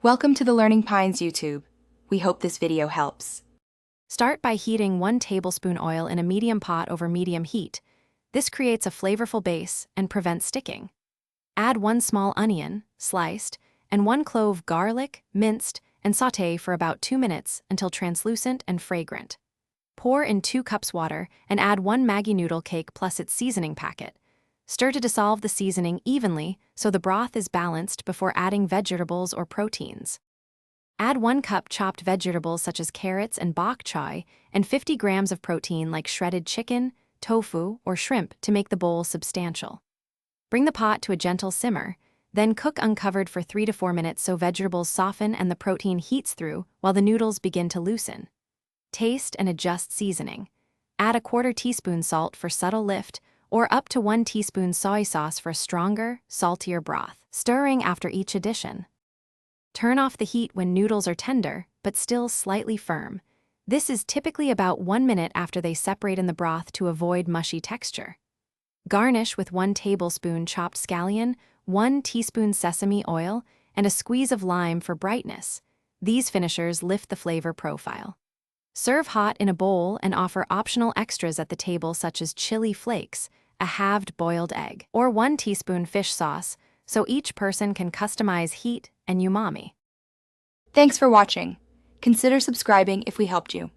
Welcome to the Learning Pines YouTube. We hope this video helps. Start by heating 1 tablespoon oil in a medium pot over medium heat. This creates a flavorful base and prevents sticking. Add 1 small onion, sliced, and 1 clove garlic, minced, and sauté for about 2 minutes until translucent and fragrant. Pour in 2 cups water and add 1 Maggi noodle cake plus its seasoning packet. Stir to dissolve the seasoning evenly so the broth is balanced before adding vegetables or proteins. Add 1 cup chopped vegetables such as carrots and bok choy and 50 grams of protein like shredded chicken, tofu, or shrimp to make the bowl substantial. Bring the pot to a gentle simmer, then cook uncovered for 3 to 4 minutes so vegetables soften and the protein heats through while the noodles begin to loosen. Taste and adjust seasoning. Add a 1/4 teaspoon salt for subtle lift or up to 1 teaspoon soy sauce for a stronger, saltier broth, stirring after each addition. Turn off the heat when noodles are tender, but still slightly firm. This is typically about 1 minute after they separate in the broth to avoid mushy texture. Garnish with 1 tablespoon chopped scallion, 1 teaspoon sesame oil, and a squeeze of lime for brightness. These finishers lift the flavor profile. Serve hot in a bowl and offer optional extras at the table such as chili flakes, a halved boiled egg, or 1 teaspoon fish sauce, so each person can customize heat and umami. Thanks for watching. Consider subscribing if we helped you.